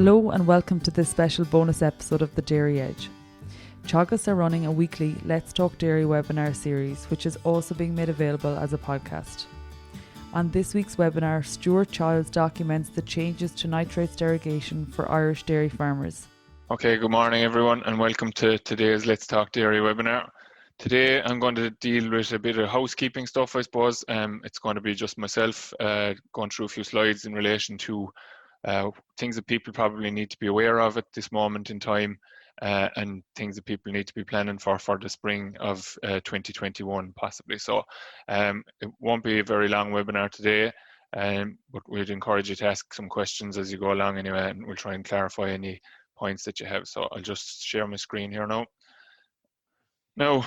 Hello and welcome to this special bonus episode of The Dairy Edge. Teagasc are running a weekly Let's Talk Dairy webinar series, which is also being made available as a podcast. On this week's webinar, Stuart Childs documents the changes to nitrates derogation for Irish dairy farmers. Okay, good morning everyone and welcome to today's Let's Talk Dairy webinar. Today I'm going to deal with a bit of housekeeping stuff, I suppose. It's going to be just myself going through a few slides in relation to things that people probably need to be aware of at this moment in time, and things that people need to be planning for the spring of 2021 possibly. So it won't be a very long webinar today, but we'd encourage you to ask some questions as you go along anyway, and we'll try and clarify any points that you have. So I'll just share my screen here now. Now,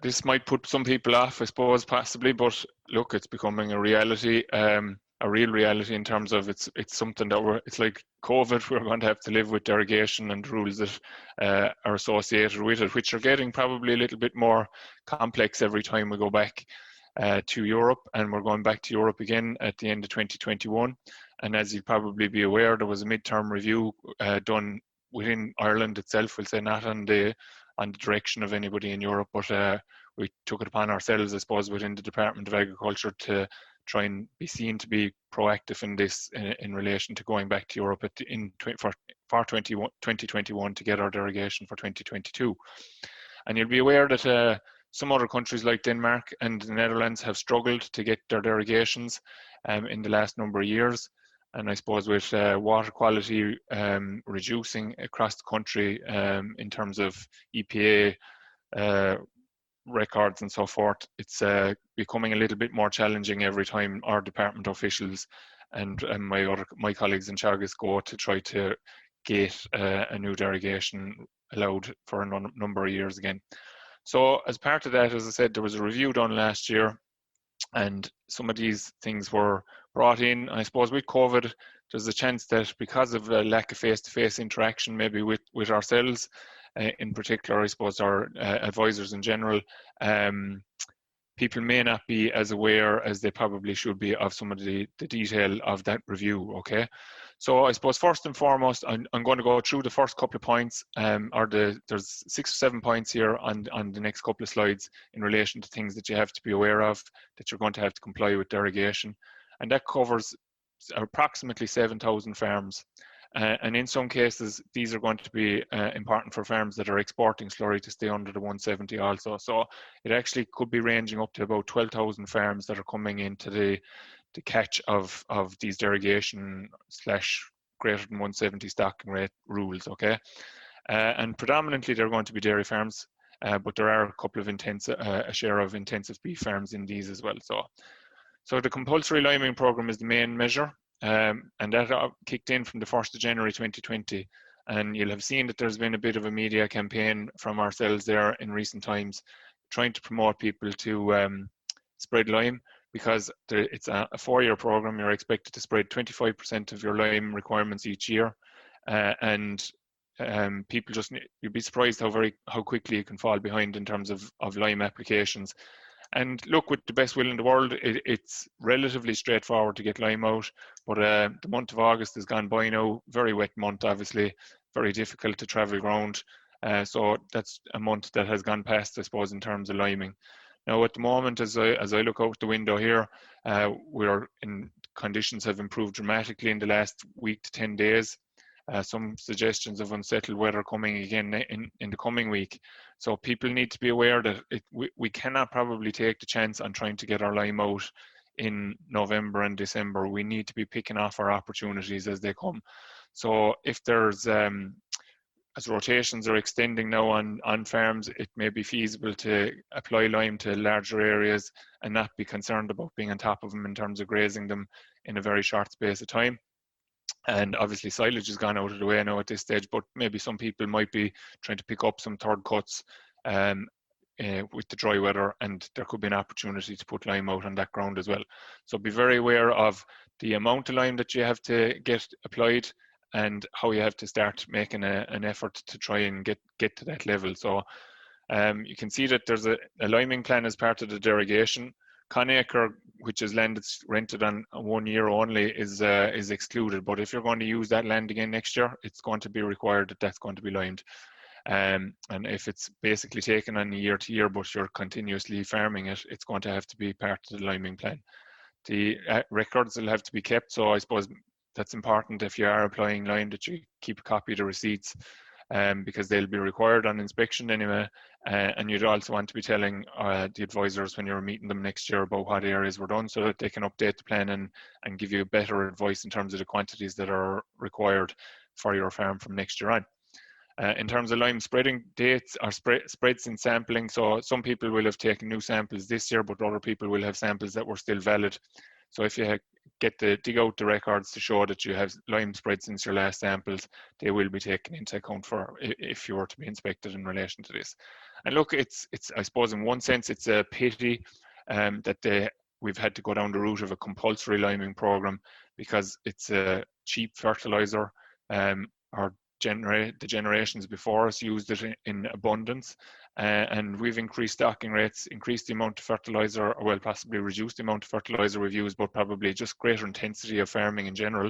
this might put some people off, I suppose, possibly, but look, it's becoming a reality. A real reality in terms of it's something that it's like COVID. We're going to have to live with derogation and rules that are associated with it, which are getting probably a little bit more complex every time we go back to Europe, and we're going back to Europe again at the end of 2021. And as you'll probably be aware, there was a midterm review done within Ireland itself. We'll say not on the direction of anybody in Europe, but we took it upon ourselves, I suppose, within the Department of Agriculture to try and be seen to be proactive in this in relation to going back to Europe for 2021 to get our derogation for 2022. And you'll be aware that some other countries like Denmark and the Netherlands have struggled to get their derogations in the last number of years. And I suppose with water quality reducing across the country in terms of EPA records and so forth, it's becoming a little bit more challenging every time our department officials and my colleagues in Teagasc go to try to get a new derogation allowed for a number of years again. So as part of that, as I said, there was a review done last year, and some of these things were brought in. I suppose with COVID, there's a chance that because of a lack of face-to-face interaction, maybe with ourselves, in particular, I suppose our advisors in general, people may not be as aware as they probably should be of some of the detail of that review, okay? So I suppose first and foremost, I'm going to go through the first couple of points, there's 6 or 7 points here on the next couple of slides in relation to things that you have to be aware of, that you're going to have to comply with derogation. And that covers approximately 7,000 farms. And in some cases, these are going to be important for farms that are exporting slurry to stay under the 170 also. So it actually could be ranging up to about 12,000 farms that are coming into the catch of these derogation / greater than 170 stocking rate rules, okay? And predominantly they're going to be dairy farms, but there are a couple of a share of intensive beef farms in these as well. So the compulsory liming program is the main measure. And that kicked in from the 1st of January 2020. And you'll have seen that there's been a bit of a media campaign from ourselves there in recent times, trying to promote people to spread lime, because it's a 4-year program. You're expected to spread 25% of your lime requirements each year. And people you'd be surprised how quickly you can fall behind in terms of lime applications. And look, with the best will in the world, it's relatively straightforward to get lime out, but the month of August has gone by now, very wet month obviously, very difficult to travel ground, so that's a month that has gone past, I suppose, in terms of liming. Now at the moment, as I look out the window here, conditions have improved dramatically in the last week to 10 days. Some suggestions of unsettled weather coming again in the coming week. So people need to be aware that we cannot probably take the chance on trying to get our lime out in November and December. We need to be picking off our opportunities as they come. So if there's, as rotations are extending now on farms, it may be feasible to apply lime to larger areas and not be concerned about being on top of them in terms of grazing them in a very short space of time. And obviously silage has gone out of the way now at this stage, but maybe some people might be trying to pick up some third cuts with the dry weather, and there could be an opportunity to put lime out on that ground as well. So be very aware of the amount of lime that you have to get applied and how you have to start making an effort to try and get to that level. So you can see that there's a liming plan as part of the derogation. Conacre, which is land that's rented on 1 year only, is excluded. But if you're going to use that land again next year, it's going to be required that that's going to be limed. And if it's basically taken on a year to year, but you're continuously farming it, it's going to have to be part of the liming plan. The records will have to be kept. So I suppose that's important if you are applying lime, that you keep a copy of the receipts, because they'll be required on inspection anyway. And you'd also want to be telling the advisors when you're meeting them next year about what areas were done, so that they can update the plan and give you better advice in terms of the quantities that are required for your farm from next year on. In terms of lime spreading dates or spreads and sampling, so some people will have taken new samples this year, but other people will have samples that were still valid. So if you dig out the records to show that you have lime spread since your last samples, they will be taken into account for if you were to be inspected in relation to this. And look, it's I suppose in one sense it's a pity that we've had to go down the route of a compulsory liming program, because it's a cheap fertilizer. The generations before us used it in abundance, and we've increased stocking rates, increased the amount of fertilizer, or well, possibly reduced the amount of fertilizer we've used, but probably just greater intensity of farming in general,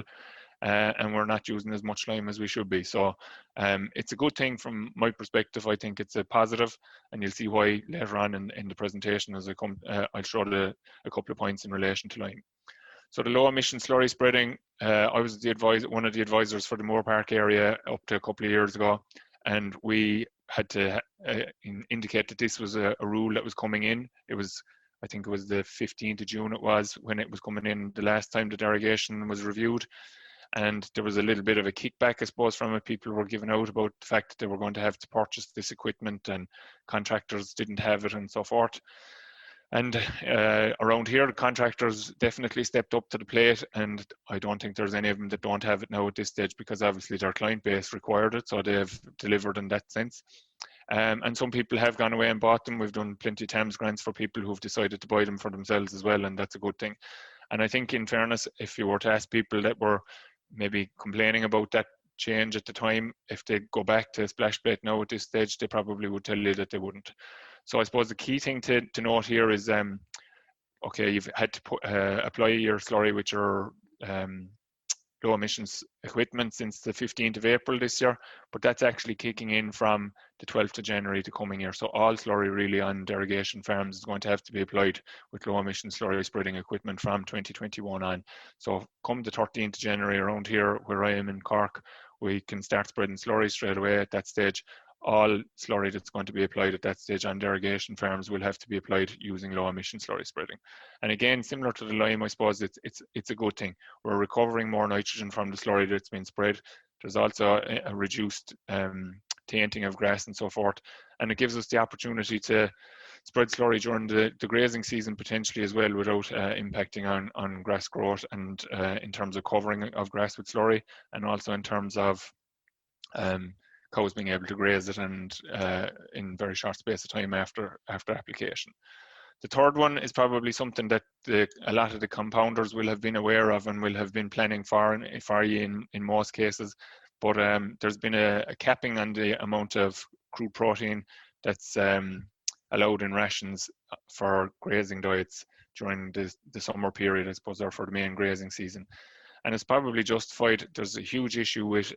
and we're not using as much lime as we should be. So it's a good thing from my perspective. I think it's a positive, and you'll see why later on in the presentation as I come. I'll show a couple of points in relation to lime. So the low emission slurry spreading, I was one of the advisors for the Moore Park area up to a couple of years ago, and we had to indicate that this was a rule that was coming in. I think it was the 15th of June when it was coming in the last time the derogation was reviewed. And there was a little bit of a kickback, I suppose, from it. People were giving out about the fact that they were going to have to purchase this equipment and contractors didn't have it and so forth. And around here, the contractors definitely stepped up to the plate, and I don't think there's any of them that don't have it now at this stage, because obviously their client base required it, so they've delivered in that sense. And some people have gone away and bought them. We've done plenty of TAMS grants for people who've decided to buy them for themselves as well, and that's a good thing. And I think, in fairness, if you were to ask people that were maybe complaining about that change at the time, if they go back to splash bait now at this stage, they probably would tell you that they wouldn't. So I suppose the key thing to note here is, okay, you've had to apply your slurry with your low emissions equipment since the 15th of April this year, but that's actually kicking in from the 12th of January the coming year. So all slurry really on derogation farms is going to have to be applied with low emission slurry spreading equipment from 2021 on. So come the 13th of January around here where I am in Cork, we can start spreading slurry straight away at that stage. All slurry that's going to be applied at that stage on derogation farms will have to be applied using low emission slurry spreading. And again, similar to the lime, I suppose it's a good thing. We're recovering more nitrogen from the slurry that's been spread. There's also a reduced tainting of grass and so forth. And it gives us the opportunity to spread slurry during the grazing season potentially as well, without impacting on grass growth, and in terms of covering of grass with slurry, and also in terms of cows being able to graze it, and in very short space of time after application. The third one is probably something that a lot of the compounders will have been aware of and will have been planning for you in most cases. But there's been a capping on the amount of crude protein that's allowed in rations for grazing diets during the summer period, I suppose, or for the main grazing season. And it's probably justified. There's a huge issue with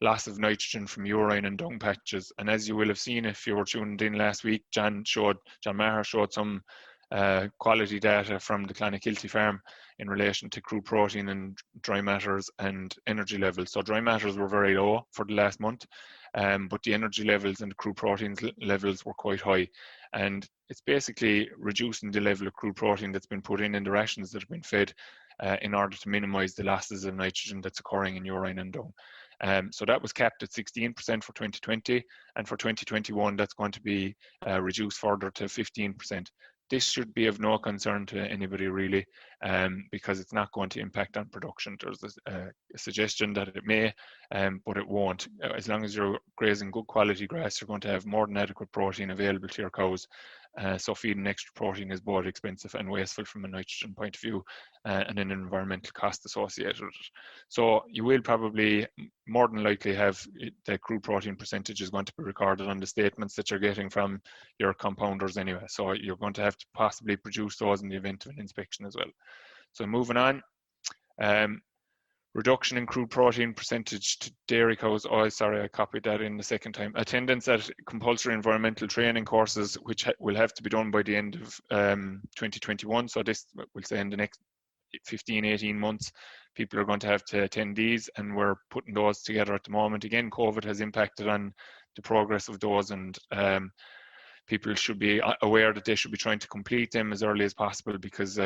loss of nitrogen from urine and dung patches. And as you will have seen if you were tuned in last week, John Maher showed some quality data from the Clonakilty farm in relation to crude protein and dry matters and energy levels. So dry matters were very low for the last month, but the energy levels and the crude protein levels were quite high. And it's basically reducing the level of crude protein that's been put in the rations that have been fed in order to minimize the losses of nitrogen that's occurring in urine and dung. So that was capped at 16% for 2020, and for 2021 that's going to be reduced further to 15%. This should be of no concern to anybody really, because it's not going to impact on production. There's a suggestion that it may, but it won't. As long as you're grazing good quality grass, you're going to have more than adequate protein available to your cows, So feeding extra protein is both expensive and wasteful from a nitrogen point of view, and an environmental cost associated with it. So you will probably more than likely have the crude protein percentage is going to be recorded on the statements that you're getting from your compounders anyway. So you're going to have to possibly produce those in the event of an inspection as well. So moving on, reduction in crude protein percentage to dairy cows. Oh, sorry, I copied that in the second time. Attendance at compulsory environmental training courses, which will have to be done by the end of 2021. So this will say in the next 15, 18 months, people are going to have to attend these, and we're putting those together at the moment. Again, COVID has impacted on the progress of those, and people should be aware that they should be trying to complete them as early as possible, because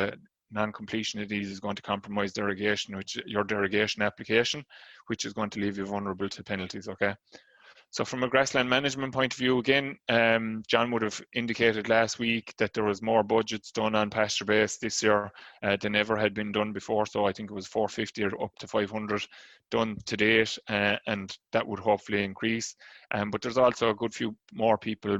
non-completion of these is going to compromise derogation, your derogation application, which is going to leave you vulnerable to penalties. Okay. So from a grassland management point of view, again, John would have indicated last week that there was more budgets done on pasture base this year than ever had been done before. So I think it was 450 or up to 500 done to date, and that would hopefully increase. But there's also a good few more people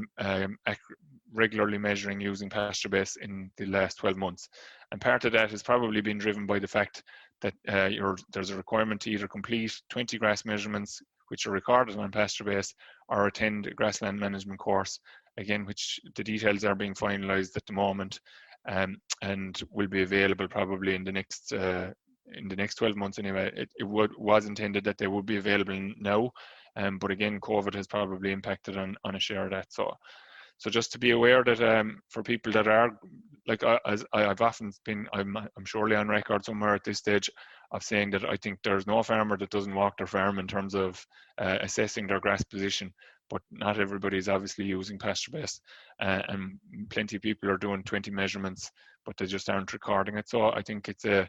regularly measuring using pasture base in the last 12 months. And part of that has probably been driven by the fact that there's a requirement to either complete 20 grass measurements, which are recorded on pasture base, or attend a grassland management course, again, which the details are being finalised at the moment, and will be available probably in the next 12 months anyway. It was intended that they would be available now, but again, COVID has probably impacted on a share of that. So just to be aware that for people that are, like, as I've often been, I'm surely on record somewhere at this stage of saying that I think there's no farmer that doesn't walk their farm in terms of assessing their grass position, but not everybody is obviously using pasture base, and plenty of people are doing 20 measurements, but they just aren't recording it. So I think it's a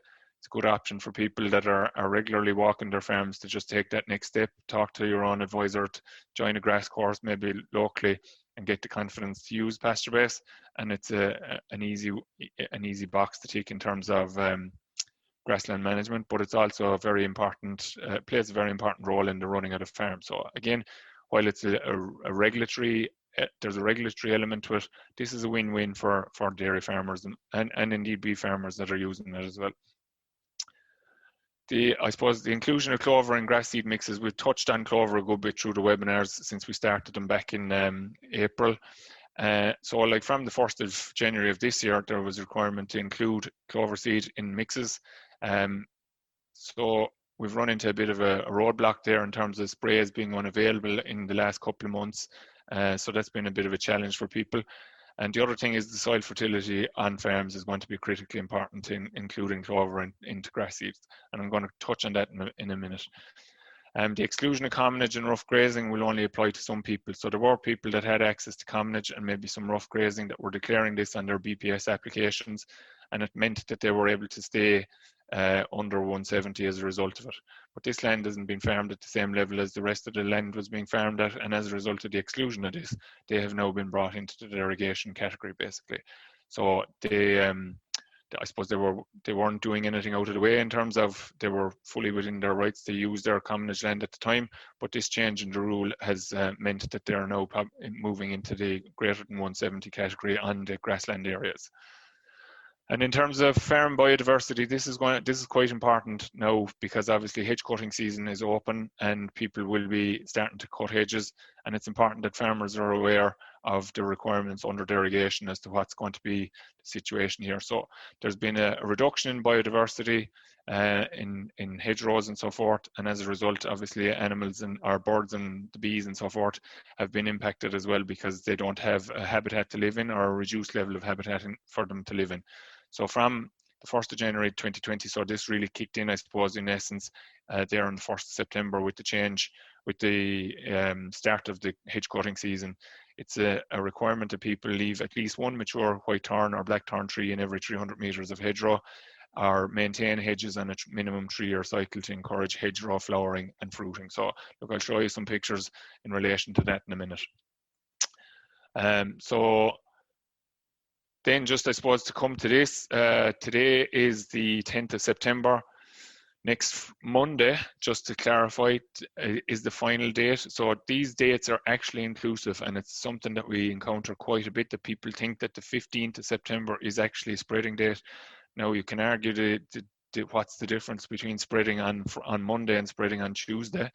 good option for people that are regularly walking their farms to just take that next step, talk to your own advisor, join a grass course maybe locally, and get the confidence to use pasture base. And it's an easy box to tick in terms of grassland management, but it's also a very important, plays a very important role in the running of the farm. So again, while it's a regulatory, there's a regulatory element to it, this is a win-win for dairy farmers and indeed beef farmers that are using it as well. I suppose the inclusion of clover in grass seed mixes, we've touched on clover a good bit through the webinars since we started them back in April. So like from the 1st of January of this year, there was a requirement to include clover seed in mixes. So we've run into a bit of a roadblock there in terms of sprays being unavailable in the last couple of months. So that's been a bit of a challenge for people. And the other thing is the soil fertility on farms is going to be critically important in including clover into grass seeds. And I'm going to touch on that in a minute. The exclusion of commonage and rough grazing will only apply to some people. So there were people that had access to commonage and maybe some rough grazing that were declaring this on their BPS applications, and it meant that they were able to stay under 170 as a result of it. But this land hasn't been farmed at the same level as the rest of the land was being farmed at, and as a result of the exclusion of this, they have now been brought into the derogation category basically. So I suppose they weren't doing anything out of the way in terms of they were fully within their rights to use their commonage land at the time, but this change in the rule has meant that they are now moving into the greater than 170 category on the grassland areas. And in terms of farm biodiversity, this is quite important now, because obviously hedge cutting season is open and people will be starting to cut hedges, and it's important that farmers are aware of the requirements under derogation as to what's going to be the situation here. So there's been a reduction in biodiversity in hedgerows and so forth, and as a result, obviously animals and our birds and the bees and so forth have been impacted as well, because they don't have a habitat to live in, or a reduced level of habitat for them to live in. So from the 1st of January 2020, so this really kicked in, I suppose, in essence, there on the 1st of September with the change, with the start of the hedge cutting season. It's a requirement that people leave at least one mature white thorn or black thorn tree in every 300 metres of hedgerow, or maintain hedges on a minimum 3-year cycle to encourage hedgerow flowering and fruiting. So look, I'll show you some pictures in relation to that in a minute. So then just, I suppose, to come to this, today is the 10th of September. Next Monday, just to clarify, is the final date. So these dates are actually inclusive, and it's something that we encounter quite a bit, that people think that the 15th of September is actually a spreading date. Now, you can argue what's the difference between spreading on Monday and spreading on Tuesday.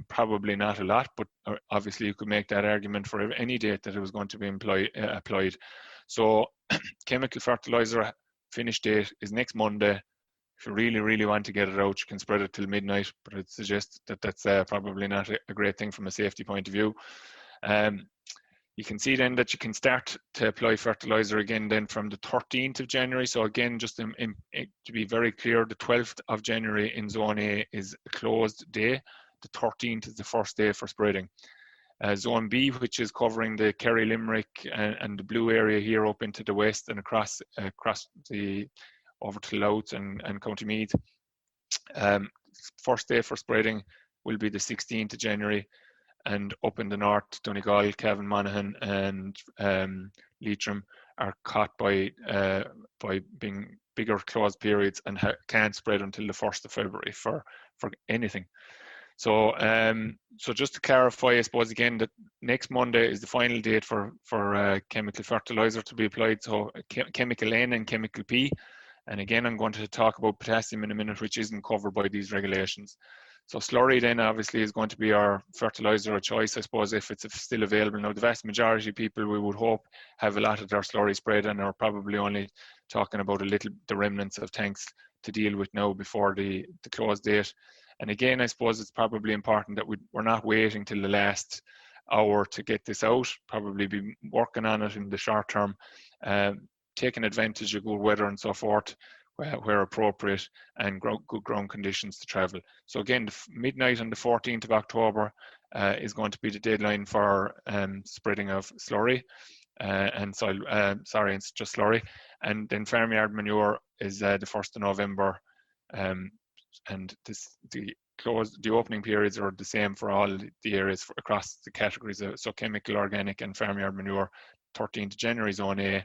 Probably not a lot, but obviously you could make that argument for any date that it was going to be applied. So chemical fertilizer finish date is next Monday. If you really, really want to get it out, you can spread it till midnight, but I'd suggest that that's probably not a great thing from a safety point of view. You can see then that you can start to apply fertilizer again then from the 13th of January. So again, just to be very clear, the 12th of January in Zone A is a closed day. The 13th is the first day for spreading. Zone B, which is covering the Kerry, Limerick and the blue area here up into the west and across over to Louth and County Meath. First day for spreading will be the 16th of January, and up in the north, Donegal, Cavan, Monaghan and Leitrim are caught by being bigger closed periods and can't spread until the 1st of February for anything. So just to clarify, I suppose again that next Monday is the final date for chemical fertilizer to be applied. So chemical N and chemical P. And again, I'm going to talk about potassium in a minute, which isn't covered by these regulations. So slurry then obviously is going to be our fertilizer of choice, I suppose, if it's still available. Now, the vast majority of people, we would hope, have a lot of their slurry spread and are probably only talking about the remnants of tanks to deal with now before the close date. And again, I suppose it's probably important that we're not waiting till the last hour to get this out, probably be working on it in the short term, taking advantage of good weather and so forth where appropriate, and good ground conditions to travel. So again, the midnight on the 14th of October is going to be the deadline for spreading of slurry and soil, it's just slurry. And then farmyard manure is the 1st of November. And the opening periods are the same for all the areas across the categories. So chemical, organic and farmyard manure, 13th of January Zone A,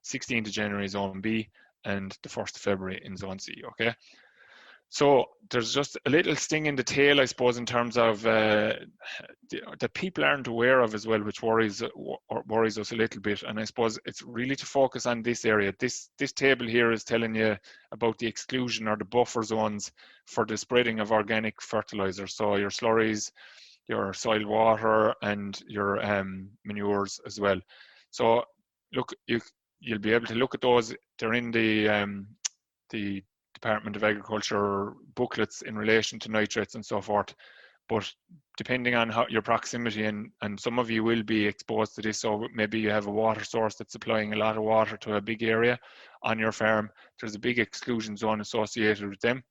16th of January Zone B, and the 1st of February in Zone C, okay? So there's just a little sting in the tail, I suppose, in terms of that people aren't aware of as well, which worries us a little bit. And I suppose it's really to focus on this area. This table here is telling you about the exclusion or the buffer zones for the spreading of organic fertilizer. So your slurries, your soil water, and your manures as well. So look, you'll be able to look at those. They're in the Department of Agriculture booklets in relation to nitrates and so forth. But depending on your proximity, and some of you will be exposed to this, so maybe you have a water source that's supplying a lot of water to a big area on your farm, there's a big exclusion zone associated with them.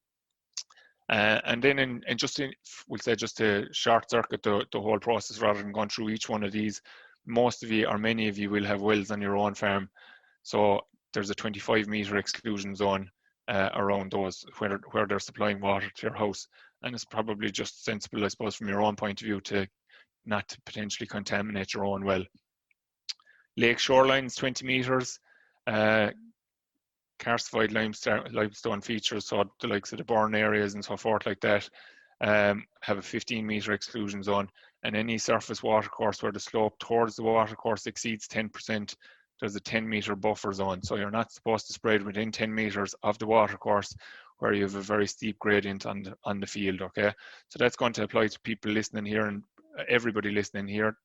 And then we'll say just to short circuit the whole process rather than going through each one of these, most of you or many of you will have wells on your own farm. So there's a 25-metre exclusion zone around those where they're supplying water to your house. And it's probably just sensible, I suppose, from your own point of view to not to potentially contaminate your own well. Lake shorelines, 20 metres. Karstified limestone features, so the likes of the burn areas and so forth like that, have a 15-metre exclusion zone. And any surface watercourse where the slope towards the watercourse exceeds 10%, there's a 10-metre buffer zone. So you're not supposed to spread within 10 metres of the watercourse where you have a very steep gradient on the field, okay? So that's going to apply to people listening here and everybody listening here,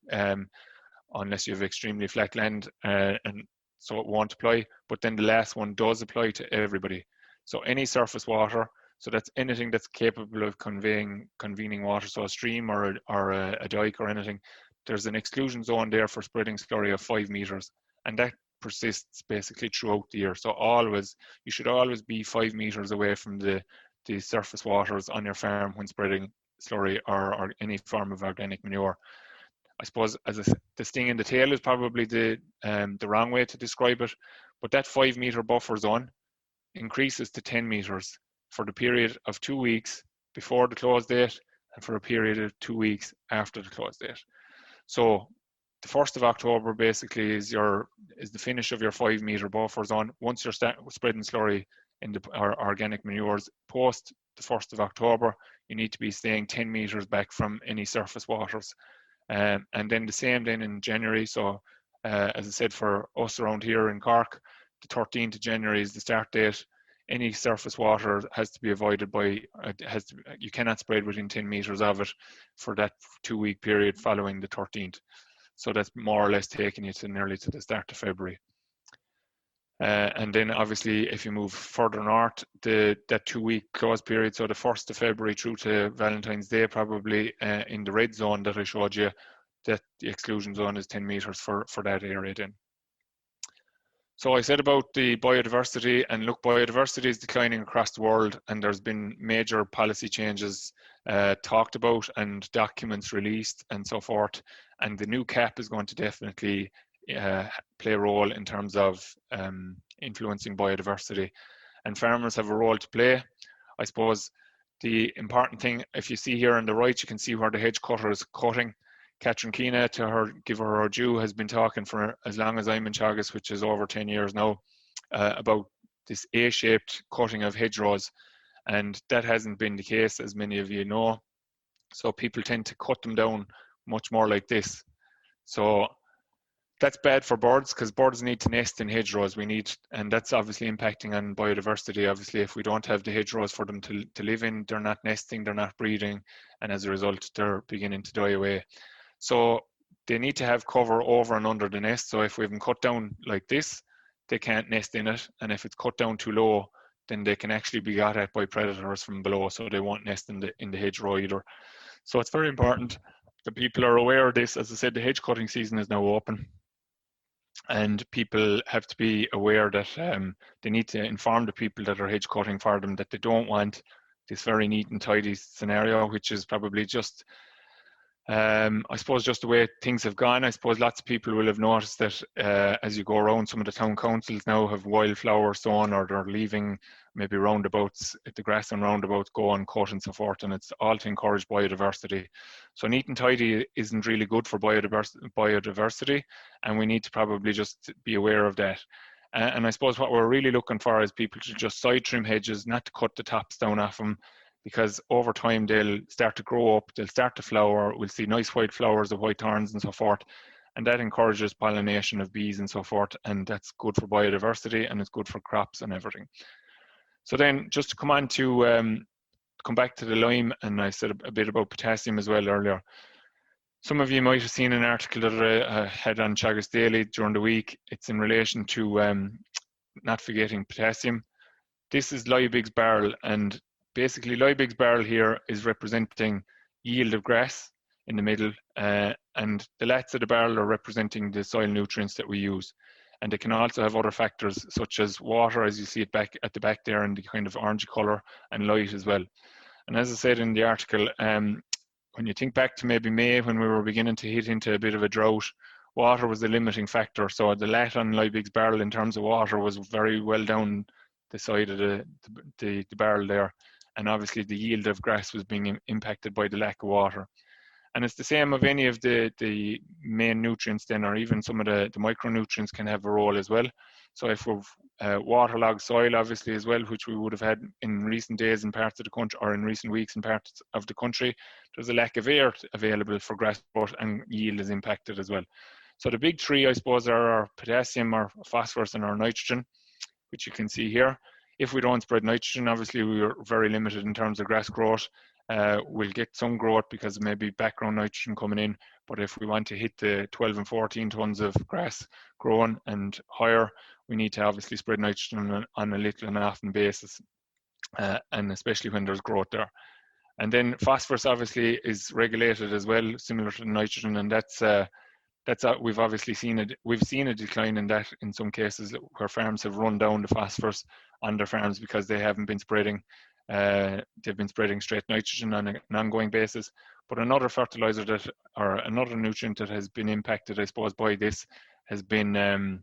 unless you have extremely flat land, and so it won't apply. But then the last one does apply to everybody. So any surface water, so that's anything that's capable of convening water, so a stream or a dike or anything, there's an exclusion zone there for spreading slurry of 5 metres. And that persists basically throughout the year. So you should always be 5 metres away from the surface waters on your farm when spreading slurry or any form of organic manure. I suppose the sting in the tail is probably the wrong way to describe it, but that 5-metre buffer zone increases to 10 metres for the period of 2 weeks before the close date and for a period of 2 weeks after the close date. So the 1st of October basically is the finish of your 5-metre buffer zone. Once you're spreading slurry in our organic manures, post the 1st of October, you need to be staying 10 metres back from any surface waters. And then the same then in January. So as I said, for us around here in Cork, the 13th of January is the start date. Any surface water has to be avoided by, you cannot spread within 10 metres of it for that 2-week period following the 13th. So that's more or less taking you to nearly to the start of February. And then obviously if you move further north, that 2-week close period, so the 1st of February through to Valentine's Day, probably in the red zone that I showed you, that the exclusion zone is 10 metres for that area then. So I said about the biodiversity, and look, biodiversity is declining across the world, and there's been major policy changes talked about and documents released and so forth. And the new CAP is going to definitely play a role in terms of influencing biodiversity. And farmers have a role to play. I suppose the important thing, if you see here on the right, you can see where the hedge cutter is cutting. Catherine Keena, to give her due, has been talking for as long as I'm in Teagasc, which is over 10 years now, about this A-shaped cutting of hedgerows, and that hasn't been the case, as many of you know. So people tend to cut them down much more like this. So that's bad for birds, because birds need to nest in hedgerows. And that's obviously impacting on biodiversity. Obviously, if we don't have the hedgerows for them to live in, they're not nesting, they're not breeding, and as a result, they're beginning to die away. So they need to have cover over and under the nest. So if we have them cut down like this, they can't nest in it. And if it's cut down too low, then they can actually be got at by predators from below, so they won't nest in the hedgerow either. So it's very important that people are aware of this. As I said, the hedge cutting season is now open, and people have to be aware that they need to inform the people that are hedge cutting for them that they don't want this very neat and tidy scenario, which is probably just I suppose just the way things have gone. I suppose lots of people will have noticed that as you go around, some of the town councils now have wildflowers sown, or they're leaving maybe roundabouts, the grass on roundabouts go uncut and so forth, and it's all to encourage biodiversity. So neat and tidy isn't really good for biodiversity, and we need to probably just be aware of that. And I suppose what we're really looking for is people to just side trim hedges, not to cut the tops down off them, because over time they'll start to grow up, they'll start to flower, we'll see nice white flowers of white thorns and so forth, and that encourages pollination of bees and so forth, and that's good for biodiversity, and it's good for crops and everything. So then just to come on to come back to the lime, and I said a bit about potassium as well earlier. Some of you might have seen an article that I had on Teagasc Daily during the week. It's in relation to not forgetting potassium. This is Liebig's barrel, and basically Liebig's barrel here is representing yield of grass in the middle, and the lats of the barrel are representing the soil nutrients that we use. And they can also have other factors such as water, as you see it back at the back there in the kind of orangey colour, and light as well. And as I said in the article, when you think back to maybe May, when we were beginning to hit into a bit of a drought, water was the limiting factor. So the lat on Liebig's barrel in terms of water was very well down the side of the barrel there. And obviously the yield of grass was being impacted by the lack of water. And it's the same of any of the main nutrients then, or even some of the micronutrients can have a role as well. So if we've waterlogged soil, obviously, as well, which we would have had in recent days in parts of the country, or in recent weeks in parts of the country, there's a lack of air available for grass growth, and yield is impacted as well. So the big three, I suppose, are our potassium, our phosphorus, and our nitrogen, which you can see here. If we don't spread nitrogen, obviously we are very limited in terms of grass growth. We'll get some growth because of maybe background nitrogen coming in, but if we want to hit the 12 and 14 tons of grass growing and higher, we need to obviously spread nitrogen on a little and often basis, and especially when there's growth there. And then phosphorus obviously is regulated as well, similar to nitrogen, and we've obviously seen a decline in that in some cases where farms have run down the phosphorus on their farms because they haven't been spreading. They've been spreading straight nitrogen on an ongoing basis. But another fertilizer or another nutrient that has been impacted, I suppose, by this has been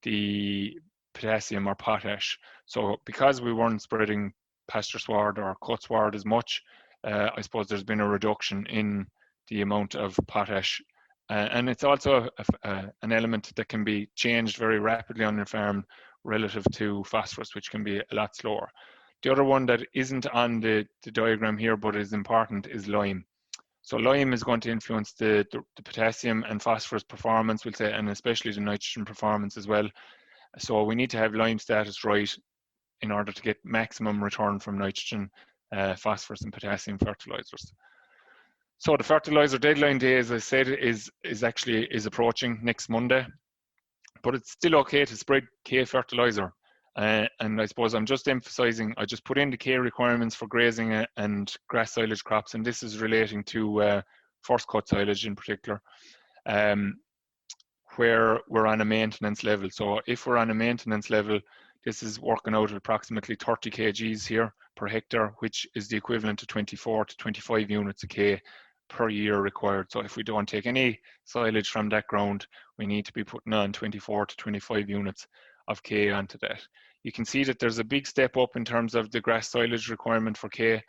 the potassium or potash. So because we weren't spreading pasture sward or cut sward as much, I suppose there's been a reduction in the amount of potash. And it's also an element that can be changed very rapidly on your farm relative to phosphorus, which can be a lot slower. The other one that isn't on the diagram here but is important is lime. So lime is going to influence the potassium and phosphorus performance, we'll say, and especially the nitrogen performance as well. So we need to have lime status right in order to get maximum return from nitrogen, phosphorus and potassium fertilizers. So the fertilizer deadline day, as I said, is approaching next Monday, but it's still okay to spread K fertilizer. And I suppose I'm just emphasizing, I just put in the K requirements for grazing and grass silage crops, and this is relating to first cut silage in particular, where we're on a maintenance level. So if we're on a maintenance level, this is working out at approximately 30 kgs here per hectare, which is the equivalent to 24 to 25 units of K per year required. So if we don't take any silage from that ground, we need to be putting on 24 to 25 units of K onto that. You can see that there's a big step up in terms of the grass silage requirement for K.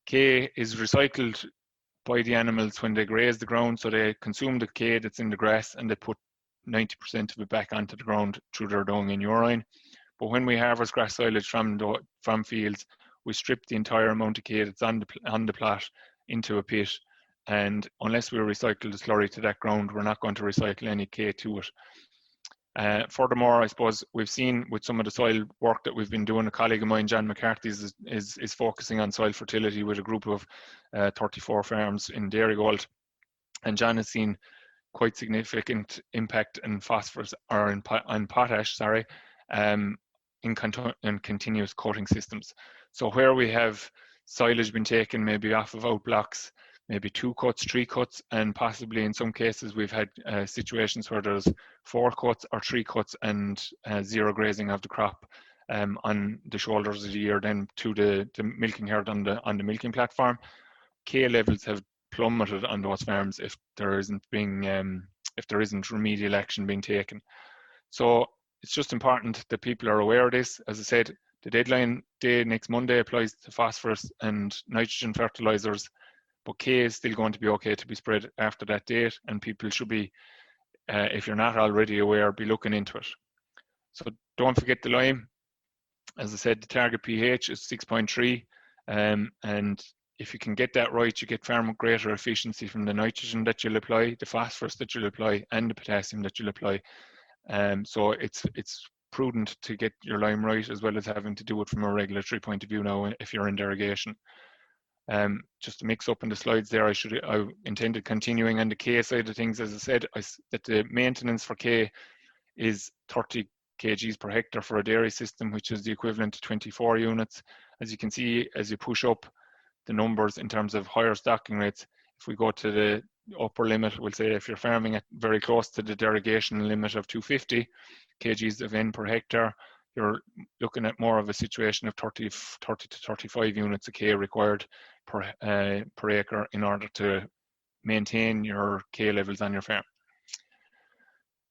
K is recycled by the animals when they graze the ground, so they consume the K that's in the grass and they put 90% of it back onto the ground through their dung and urine. But when we harvest grass silage from fields, we strip the entire amount of K that's on the plot into a pit, and unless we recycle the slurry to that ground, we're not going to recycle any K to it. Furthermore, I suppose we've seen with some of the soil work that we've been doing, a colleague of mine, John McCarthy, is focusing on soil fertility with a group of 34 farms in Derogation, and John has seen quite significant impact in phosphorus, or in potash, sorry, in continuous coating systems. So where we have silage been taken maybe off of outblocks, maybe 2 cuts, 3 cuts, and possibly in some cases we've had situations where there's 4 cuts or 3 cuts and 0 grazing of the crop on the shoulders of the year, then to the milking herd on the milking platform. K levels have plummeted on those farms if there isn't remedial action being taken. So it's just important that people are aware of this. As I said, the deadline day next Monday applies to phosphorus and nitrogen fertilizers, but K is still going to be okay to be spread after that date, and people should be, if you're not already aware, be looking into it. So don't forget the lime. As I said, the target pH is 6.3, and if you can get that right, you get far more greater efficiency from the nitrogen that you'll apply, the phosphorus that you'll apply, and the potassium that you'll apply. So it's prudent to get your lime right, as well as having to do it from a regulatory point of view now if you're in derogation. Just to mix up in the slides there, I intended continuing on the K side of things. As I said, that the maintenance for K is 30 kgs per hectare for a dairy system, which is the equivalent to 24 units. As you can see, as you push up the numbers in terms of higher stocking rates, if we go to the upper limit, we'll say if you're farming at very close to the derogation limit of 250 kgs of N per hectare, you're looking at more of a situation of 30 to 35 units of K required per acre in order to maintain your K levels on your farm.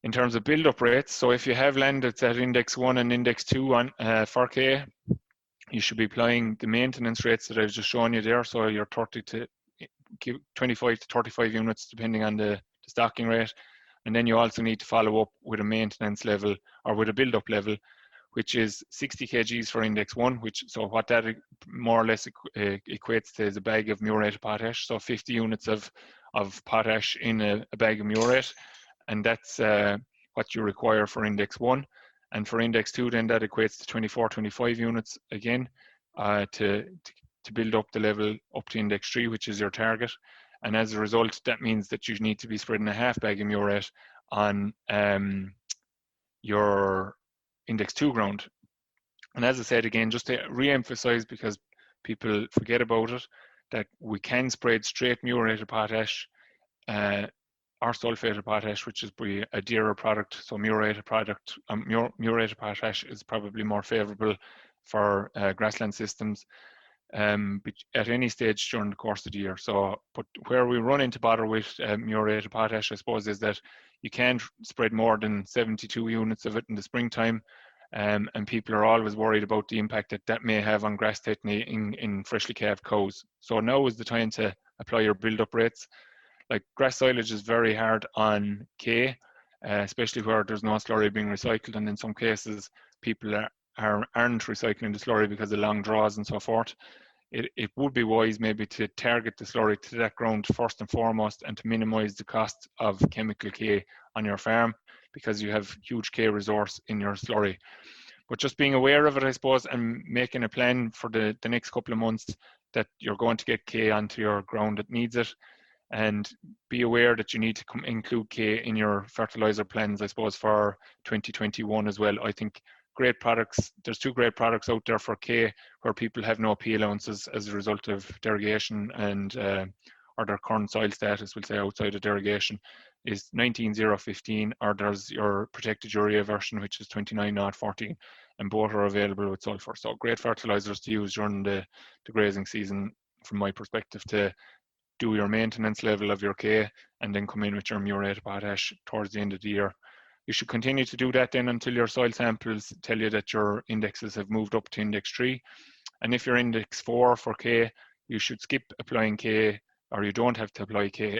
In terms of build-up rates, so if you have land that's at index 1 and index 2 on for K, you should be applying the maintenance rates that I've just shown you there. So you're 30 to 25 to 35 units depending on the stocking rate. And then you also need to follow up with a maintenance level, or with a build-up level, which is 60 kgs for index 1, so what that more or less equates to is a bag of muriate of potash, so 50 units of potash in a bag of muriate, and that's what you require for index 1. And for index 2, then that equates to 25 units again, to build up the level up to index 3, which is your target. And as a result, that means that you need to be spreading a half bag of muriate on your index 2 ground. And as I said again, just to re-emphasize, because people forget about it, that we can spread straight muriate of potash or sulfate of potash, which is a dearer product. So muriate of potash is probably more favorable for grassland systems at any stage during the course of the year. So, but where we run into bother with muriate of potash, I suppose, is that you can't spread more than 72 units of it in the springtime, and people are always worried about the impact that may have on grass tetany in freshly calved cows. So now is the time to apply your build-up rates. Like, grass silage is very hard on K, especially where there's no slurry being recycled, and in some cases people aren't recycling the slurry because of long draws and so forth, it would be wise maybe to target the slurry to that ground first and foremost, and to minimise the cost of chemical K on your farm, because you have huge K resource in your slurry. But just being aware of it, I suppose, and making a plan for the next couple of months that you're going to get K onto your ground that needs it, and be aware that you need to include K in your fertiliser plans, I suppose, for 2021 as well. I think great products, there's 2 great products out there for K where people have no P allowances as a result of derogation and or their current soil status, we'll say, outside of derogation, is 19015, or there's your protected urea version, which is 29014, and both are available with sulphur. So great fertilisers to use during the grazing season, from my perspective, to do your maintenance level of your K, and then come in with your muriate potash towards the end of the year. You should continue to do that then until your soil samples tell you that your indexes have moved up to index 3. And if you're index 4 for K, you should skip applying K, or you don't have to apply K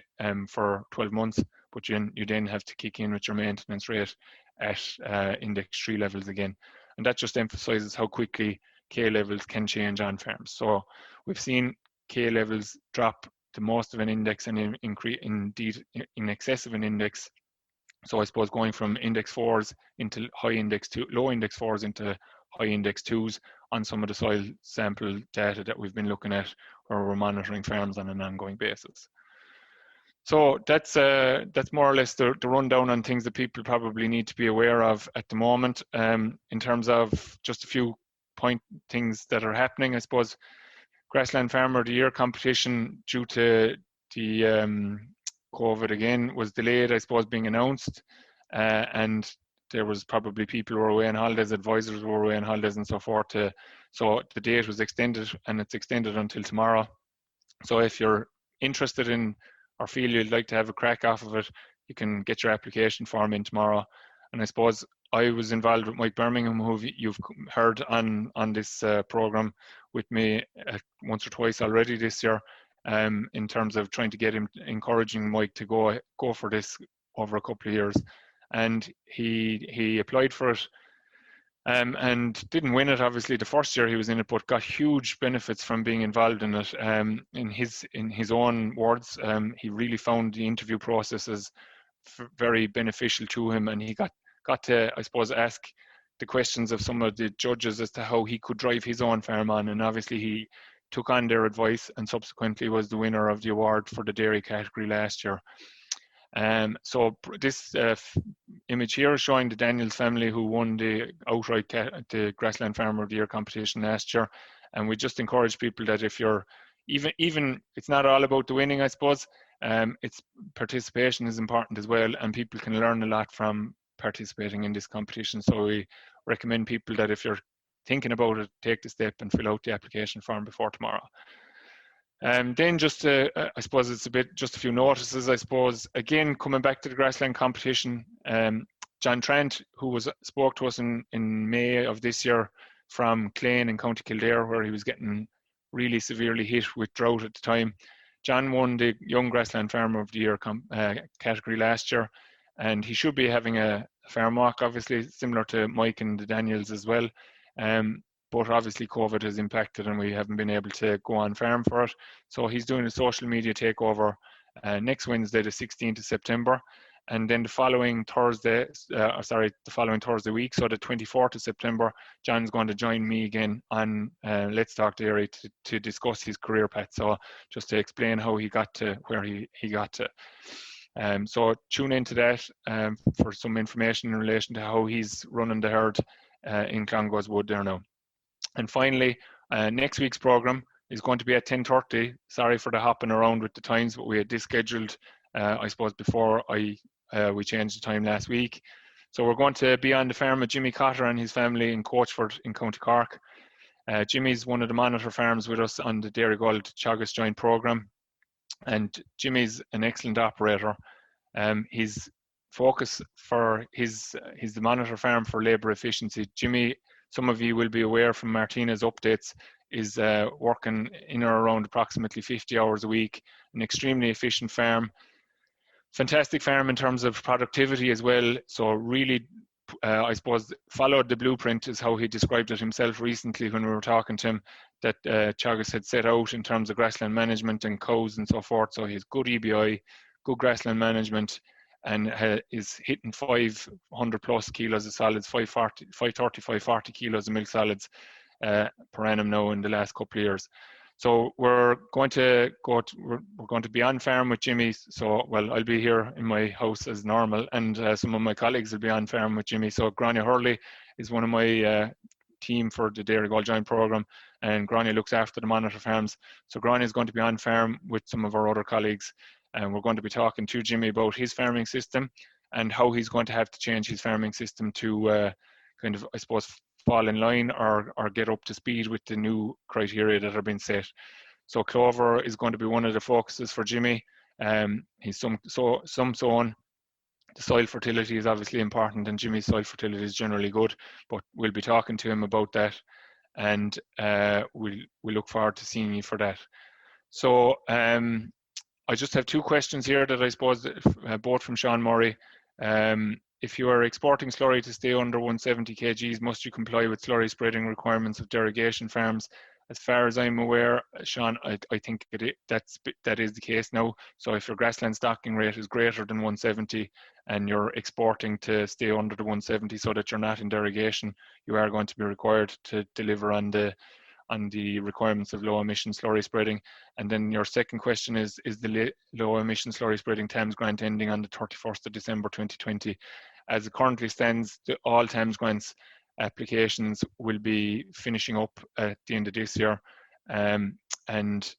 for 12 months, but you then have to kick in with your maintenance rate at index 3 levels again. And that just emphasises how quickly K levels can change on farms. So we've seen K levels drop to most of an index, and indeed in excess of an index. So I suppose going from index 4s into low index 4s into high index 2s on some of the soil sample data that we've been looking at, where we're monitoring farms on an ongoing basis. So that's more or less the rundown on things that people probably need to be aware of at the moment. In terms of just a few things that are happening, I suppose Grassland Farmer of the Year competition, due to the COVID again, was delayed, I suppose, being announced, and there was probably people who were away on holidays, advisors were away on holidays and so forth. So the date was extended, and it's extended until tomorrow. So if you're interested in, or feel you'd like to have a crack off of it, you can get your application form in tomorrow. And I suppose I was involved with Mike Birmingham, who you've heard on this programme with me once or twice already this year, in terms of trying to get him, encouraging Mike to go for this over a couple of years. And he applied for it, and didn't win it, obviously, the first year he was in it, but got huge benefits from being involved in it. In his own words, he really found the interview processes very beneficial to him, and he got to, I suppose, ask the questions of some of the judges as to how he could drive his own farm on, and obviously he took on their advice and subsequently was the winner of the award for the dairy category last year. So this image here is showing the Daniels family, who won the outright the Grassland Farmer of the Year competition last year. And we just encourage people that if you're even it's not all about the winning, I suppose. It's participation is important as well, and people can learn a lot from participating in this competition. So we recommend people that if you're thinking about it, take the step and fill out the application form before tomorrow. Then just I suppose it's just a few notices, I suppose. Again, coming back to the grassland competition, John Trent, who spoke to us in May of this year from Clane in County Kildare, where he was getting really severely hit with drought at the time. John won the Young Grassland Farmer of the Year category last year, and he should be having a farm walk, obviously, similar to Mike and the Daniels as well. But obviously COVID has impacted and we haven't been able to go on farm for it. So he's doing a social media takeover next Wednesday, the 16th of September. And then the following Thursday week, so the 24th of September, John's going to join me again on Let's Talk Dairy to discuss his career path. So just to explain how he got to where he got to. So tune into that for some information in relation to how he's running the herd in Clongowes Wood there now. And finally, next week's programme is going to be at 10:30. Sorry for the hopping around with the times, but we had this scheduled, I suppose, before we changed the time last week. So we're going to be on the farm of Jimmy Cotter and his family in Coachford in County Cork. Jimmy's one of the monitor farms with us on the Dairy Gold Teagasc joint programme. And Jimmy's an excellent operator. His focus for he's the monitor farm for labour efficiency. Jimmy, some of you will be aware from Martina's updates, is working in or around approximately 50 hours a week, an extremely efficient farm. Fantastic farm in terms of productivity as well. So really I suppose, followed the blueprint, is how he described it himself recently when we were talking to him, that Teagasc had set out in terms of grassland management and cows and so forth. So he's good EBI, good grassland management, and is hitting 500 plus kilos of solids, 530, 540 kilos of milk solids per annum now in the last couple of years. So we're going to be on farm with Jimmy. So, well, I'll be here in my house as normal, and some of my colleagues will be on farm with Jimmy. So Grania Hurley is one of my team for the Dairy Gold Joint program, and Grania looks after the monitor farms. So Grania is going to be on farm with some of our other colleagues, and we're going to be talking to Jimmy about his farming system and how he's going to have to change his farming system to kind of, I suppose, fall in line or get up to speed with the new criteria that are being set. So clover is going to be one of the focuses for Jimmy. He's some sown. The soil fertility is obviously important, and Jimmy's soil fertility is generally good, but we'll be talking to him about that, and we'll look forward to seeing you for that. So I just have two questions here that I suppose, both from Sean Murray. If you are exporting slurry to stay under 170 kgs, must you comply with slurry spreading requirements of derogation farms? As far as I'm aware, Sean, I think that is the case now. So if your grassland stocking rate is greater than 170 and you're exporting to stay under the 170 so that you're not in derogation, you are going to be required to deliver on the requirements of low emission slurry spreading. And then your second question is the low emission slurry spreading TAMS grant ending on the 31st of December 2020? As it currently stands, all TAMS grants applications will be finishing up at the end of this year. And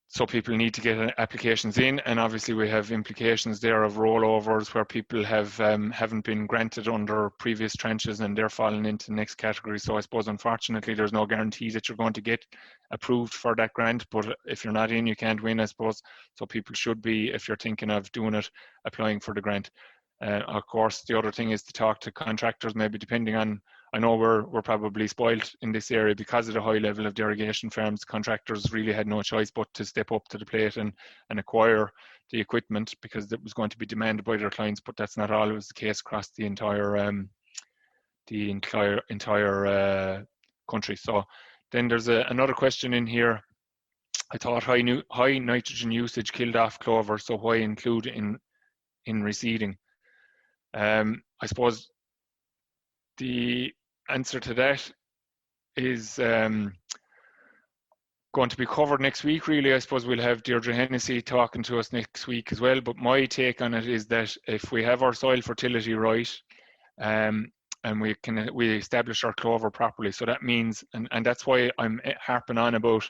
so people need to get applications in, and obviously we have implications there of rollovers where people haven't been granted under previous tranches and they're falling into the next category. So I suppose, unfortunately, there's no guarantee that you're going to get approved for that grant, but if you're not in, you can't win, I suppose. So people should be, if you're thinking of doing it, applying for the grant. Of course, the other thing is to talk to contractors, maybe depending on, I know we're probably spoiled in this area because of the high level of derogation farms. Contractors really had no choice but to step up to the plate and acquire the equipment because it was going to be demanded by their clients, but that's not always the case across the entire country. So then there's another question in here. I thought high nitrogen usage killed off clover, so why include in reseeding? I suppose the answer to that is going to be covered next week, really. I suppose we'll have Deirdre Hennessy talking to us next week as well, but my take on it is that if we have our soil fertility right, and we establish our clover properly, so that means, and that's why I'm harping on about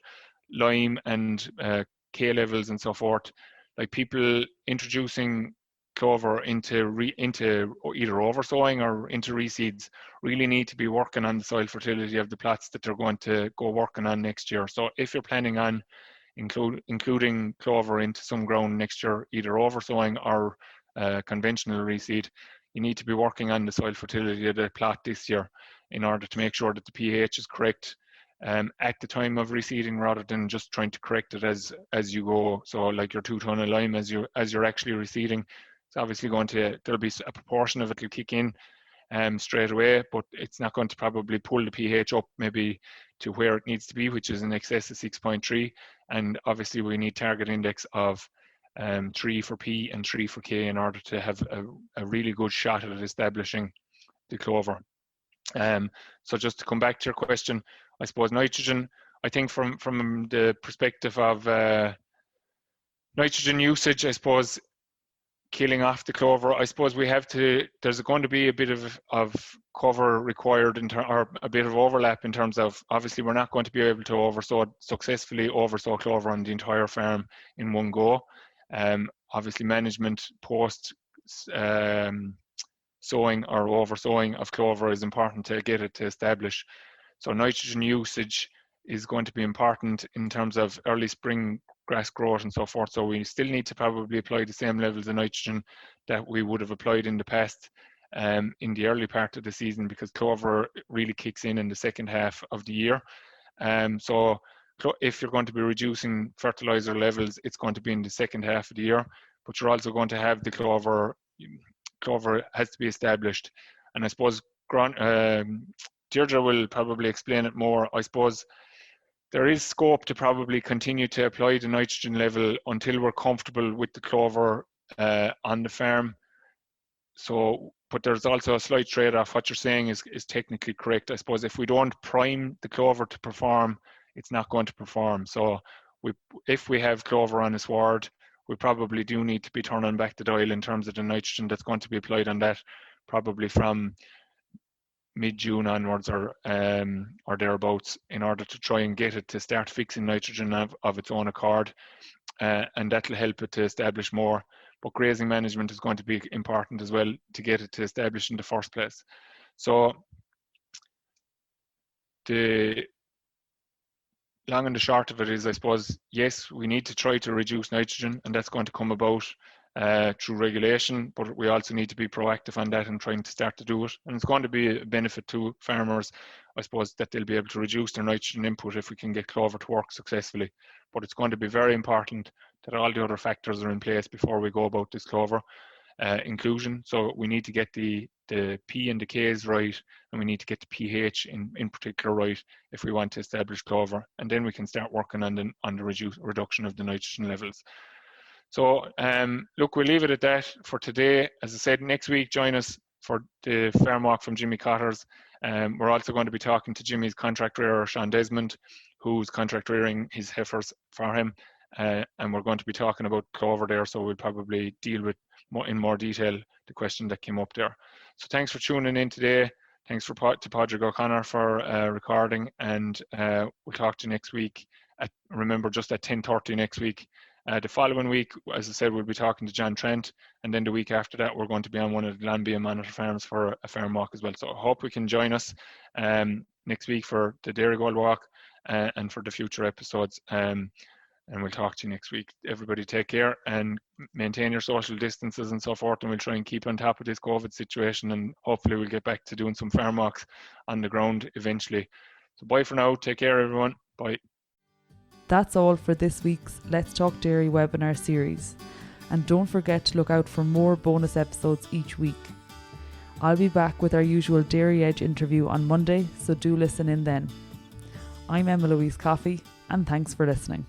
lime and K levels and so forth, like people introducing clover into either oversowing or into reseeds really need to be working on the soil fertility of the plots that they're going to go working on next year. So if you're planning on including clover into some ground next year, either oversowing or conventional reseed, you need to be working on the soil fertility of the plot this year in order to make sure that the pH is correct at the time of reseeding, rather than just trying to correct it as you go. So like your 2 ton of lime as you're actually reseeding, it's obviously there'll be a proportion of it will kick in straight away, but it's not going to probably pull the pH up maybe to where it needs to be, which is in excess of 6.3. And obviously we need target index of 3 for P and 3 for K in order to have a really good shot at establishing the clover. So just to come back to your question, I suppose nitrogen, I think from the perspective of nitrogen usage, I suppose killing off the clover, I suppose there's going to be a bit of cover required or a bit of overlap in terms of, obviously we're not going to be able to successfully oversow clover on the entire farm in one go. Obviously management post sowing or oversowing of clover is important to get it to establish. So nitrogen usage is going to be important in terms of early spring grass growth and so forth. So we still need to probably apply the same levels of nitrogen that we would have applied in the past in the early part of the season, because clover really kicks in the second half of the year. So if you're going to be reducing fertilizer levels, it's going to be in the second half of the year, but you're also going to have the clover clover has to be established. And I suppose Deirdre will probably explain it more. I suppose there is scope to probably continue to apply the nitrogen level until we're comfortable with the clover on the farm. So, but there's also a slight trade-off. What you're saying is technically correct. I suppose if we don't prime the clover to perform, it's not going to perform. So if we have clover on a sward, we probably do need to be turning back the dial in terms of the nitrogen that's going to be applied on that, probably from mid-June onwards or thereabouts, in order to try and get it to start fixing nitrogen of its own accord, and that'll help it to establish more. But grazing management is going to be important as well to get it to establish in the first place. So the long and the short of it is, I suppose, yes, we need to try to reduce nitrogen, and that's going to come about through regulation, but we also need to be proactive on that and trying to start to do it. And it's going to be a benefit to farmers, I suppose, that they'll be able to reduce their nitrogen input if we can get clover to work successfully. But it's going to be very important that all the other factors are in place before we go about this clover inclusion. So we need to get the P and the Ks right, and we need to get the pH in particular right if we want to establish clover, and then we can start working on the reduction of the nitrogen levels. So look, we'll leave it at that for today. As I said, next week join us for the farm walk from Jimmy Cotter's. We're also going to be talking to Jimmy's contract rearer, Sean Desmond, who's contract rearing his heifers for him, and we're going to be talking about clover there, so we'll probably deal with in more detail the question that came up there. So thanks for tuning in today. Thanks to Padraig O'Connor for recording, and we'll talk to you next week. Remember, just at 10:30 next week. The following week, as I said, we'll be talking to John Trent, and then the week after that, we're going to be on one of the Lambia Monitor farms for a farm walk as well. So I hope we can join us next week for the Dairygold walk and for the future episodes. And we'll talk to you next week. Everybody take care and maintain your social distances and so forth, and we'll try and keep on top of this COVID situation, and hopefully we'll get back to doing some farm walks on the ground eventually. So bye for now. Take care, everyone. Bye. That's all for this week's Let's Talk Dairy webinar series, and don't forget to look out for more bonus episodes each week. I'll be back with our usual Dairy Edge interview on Monday, so do listen in then. I'm Emma Louise Coffey, and thanks for listening.